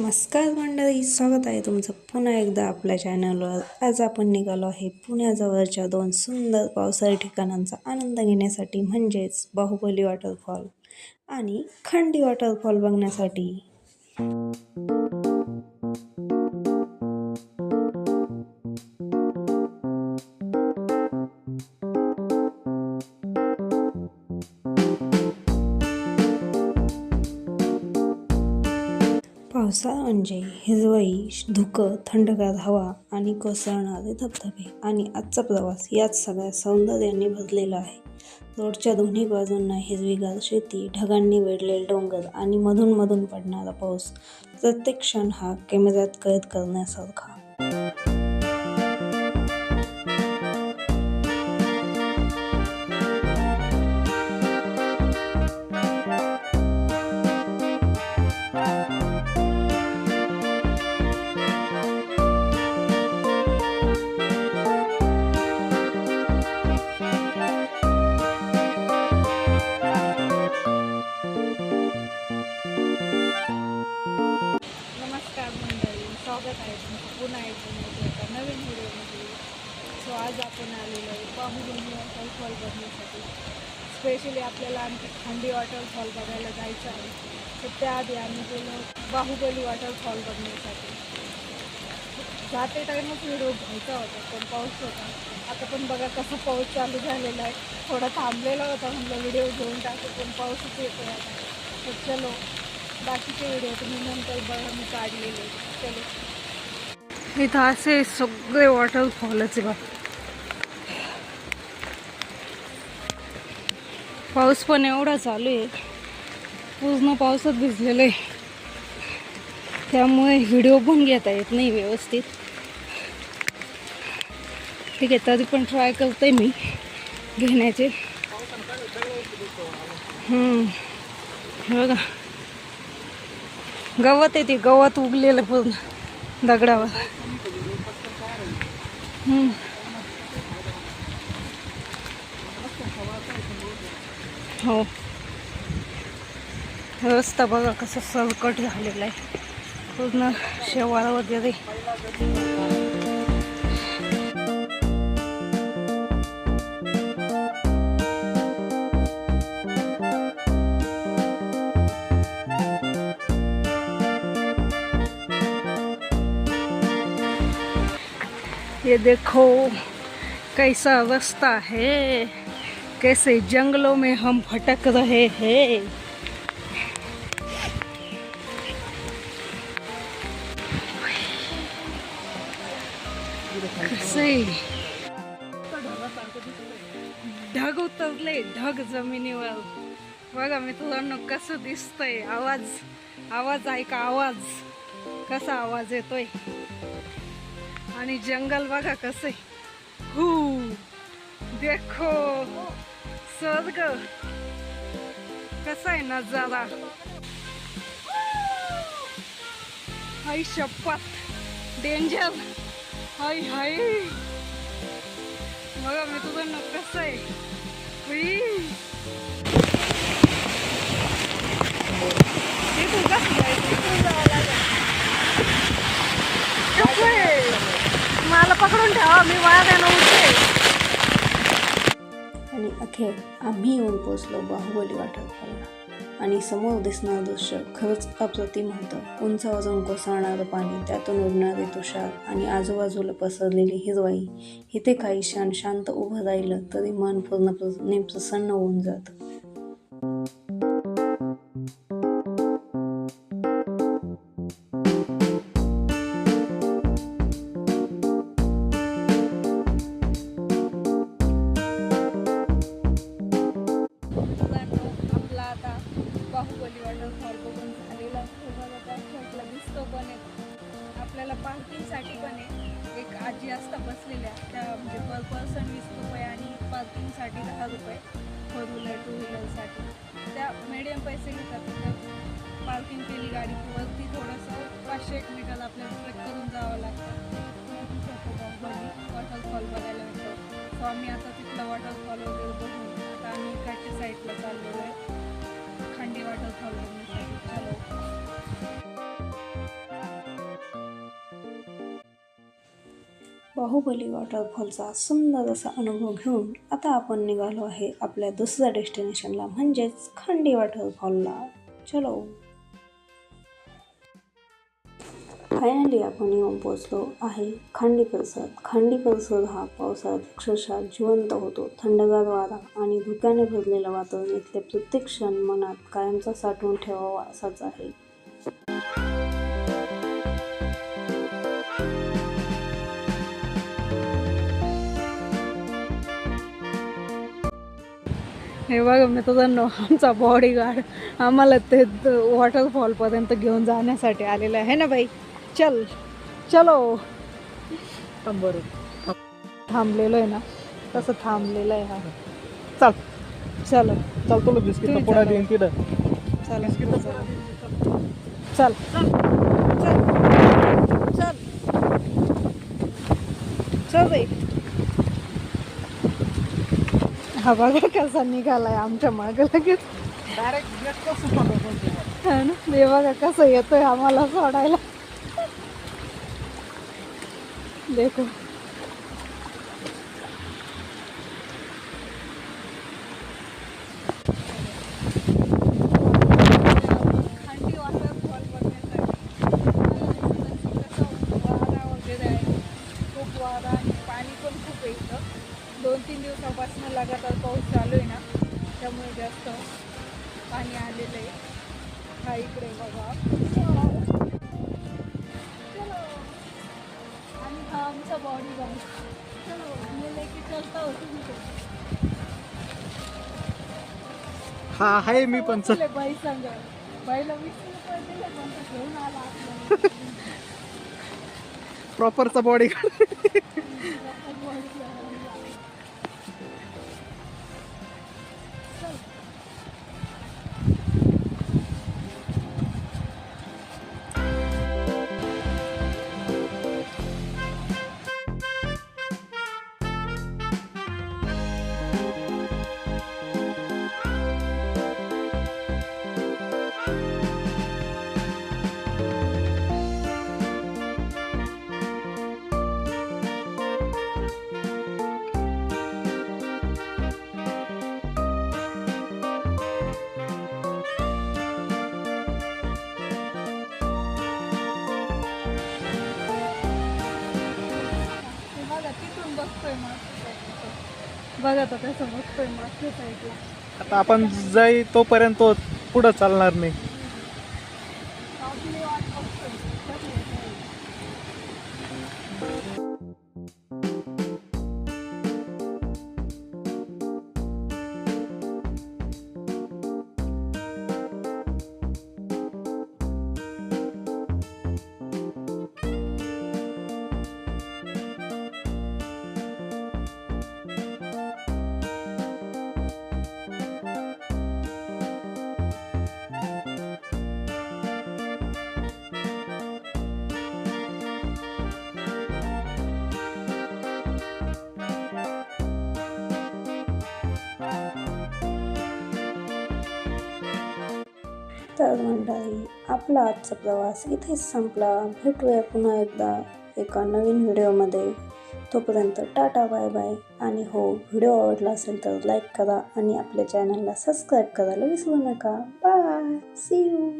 नमस्कार मंडळी, स्वागत आहे तुमचं पुन्हा एकदा आपल्या चॅनलवर. आज आपण निघालो आहे पुण्याजवळच्या 2 सुंदर पावसाळी ठिकाणांचा आनंद घेण्यासाठी, म्हणजेच बाहुबली वॉटरफॉल आणि खंडी वॉटरफॉल बघण्यासाठी. पावसाळा म्हणजे हिरवई, धुकं, थंडगार हवा आणि कोसळणारे धबधबे. आणि आजचा प्रवास याच सगळ्या सौंदर्याने भरलेला आहे. रोडच्या दोन्ही बाजूंना हिरवीगार शेती, ढगांनी वेढलेले डोंगर आणि मधून मधून पडणारा पाऊस. प्रत्येक क्षण हा कॅमेऱ्यात कैद करण्यासारखा. नमस्कार मंडळी, स्वागत आहे तुमचं पुन्हा एकदा एका नवीन व्हिडिओमध्ये. सो आज आपण आलेलो आहे बाहुबली वॉटरफॉल बघण्यासाठी. स्पेशली आपल्याला आमची खंडी वॉटरफॉल बघायला जायचं आहे. तर त्याआधी आम्ही गेलो बाहुबली वॉटरफॉल बघण्यासाठी. जाते टाईमच व्हिडिओ घ्यायचा होता पण पाऊस होता. आता पण बघा कसा पाऊस चालू झालेला आहे. थोडा थांबलेला होता, म्हटलं व्हिडिओ घेऊन टाकू, पण पाऊसच येतो आता. तर चलो, बाकीचे व्हिडिओ तुम्ही नंतर बघा, मी काढलेले. चलो, इथं असे सगळे वॉटरफॉलच आहे बघ. पाऊस पण एवढा चालू आहे, पूर्ण पावसात भिजलेलं आहे, त्यामुळे व्हिडिओ पण घेता येत नाही व्यवस्थित. ठीक आहे, तरी पण ट्राय करते मी घेण्याचे. बघा गवत आहे, ते गवत उगलेलं पूर्ण दगडावर. हो, रस्ता बघा कसं सरकट झालेला आहे, पूर्ण शेवाळ वगैरे. ये देखो कैसा रास्ता है, कैसे जंगलों में हम भटक रहे हैं. कसे ढग उतरले, ढग जमिनीवर. बघा मित्रांनो कसं दिसतंय. आवाज ऐका, आवाज कसा आवाज येतोय. आणि जंगल बघा कसे. देखो स्वर्ग कसा आहे नजारा. हाय शपथ, डेंजर. हाय हाय, बघा मी तुझं कसं आहे. तू कसं जायचं, जावं लागेल. कसं आहे, मला पकडून ठेवा, मी वाऱ्यानं उठते. आणि अखेर आम्ही येऊन पोचलो बाहुबली वॉटरफॉलला. आणि समोर दिसणारं दृश्य खरंच अप्रतिम होतं. उंचावरून कोसळणारं पाणी, त्यातून उडणारे तुषार आणि आजूबाजूला पसरलेली हिरवाई. इथे काही क्षण शांत उभं राहिलं तरी मन पूर्णपणे प्रसन्न होऊन जातं. बाहुबली वॉटरफॉल बघून झालेला आहे. बघा त्या साईडला दिसतो पण आहे. आपल्याला पार्किंगसाठी पण आहे. एक आजी असता बसलेल्या, त्या म्हणजे पर पर्सन 20 रुपये आणि पार्किंगसाठी 10 रुपये, 4 व्हीलर 2 व्हीलरसाठी. त्या मिडियम पैसे घेतात. तर पार्किंग केली गाडी वरती, थोडंसं 500-1 मीटर आपल्याला ट्रेक करून जावं लागतं. बाहुबली वॉटरफॉल बघायला मिळतो. सो आम्ही आता तिथला वॉटरफॉल वगैरे बघून आता आम्ही इकडच्या साईडला चाललेलो आहे खंडी वॉटरफॉल बघण्यासाठी. चलो. बाहुबली वॉटरफॉलचा सुंदर असा अनुभव घेऊन आता आपण निघालो आहे आपल्या दुसऱ्या डेस्टिनेशनला म्हणजेच खंडी वॉटरफॉलला. चलो. फायनली आपण येऊन पोचलो आहे खंडी परिसरात. खंडी परिसर हा पावसाळ्यात अक्षरशः जिवंत होतो. थंडगार वारा आणि धुक्याने भरलेलं वातावरण इथले प्रत्येक क्षण मनात कायमचा साठवून ठेवावा असाच आहे. हे बघा मित्रांनो, आमचा बॉडीगार्ड आम्हाला ते वॉटरफॉलपर्यंत घेऊन जाण्यासाठी आलेला आहे ना बाई. चलो. थांबलेलो आहे ना, तसं थांबलेलं आहे हा. चल तुला बिस्किट पुढे देईन तिथं. चल बाई. हा बघा कसा निघालाय आमच्या मागे लगेच. हा ना, हे बघा कसं येतोय आम्हाला सोडायला. देखो खंडी वॉटरफॉल बघण्यासाठी वारा वगैरे आहे. खूप वारा आणि पाणी पण खूप आहे इथं. 2-3 दिवसापासून लगातार पाऊस चालू आहे ना, त्यामुळे जास्त पाणी आलेलं आहे. हा इकडे बघा. आणि हा आमचा बॉडी गार्ड. चलो मी लेके चलता होतो. हा आहे मी पण चल. बाई सांग, बाईला 20 रुपये दिले पण तो घेऊन आला आपल्याला. प्रॉपरचा बॉडी तिथून बघतोय बघा तर कसं बघतोय मागच्या साईडला. आता आपण जाई तोपर्यंत पुढं चालणार नाही. आपली वाट बघतोय. तर मंडळी, आपला आजचा प्रवास इथेच संपला. भेटूया पुन्हा एकदा एका नवीन व्हिडिओमध्ये. तोपर्यंत टाटा, बाय बाय. आणि हो, व्हिडिओ आवडला असेल तर लाईक करा आणि आपल्या चॅनलला सबस्क्राईब करायला विसरू नका. Bye, see you.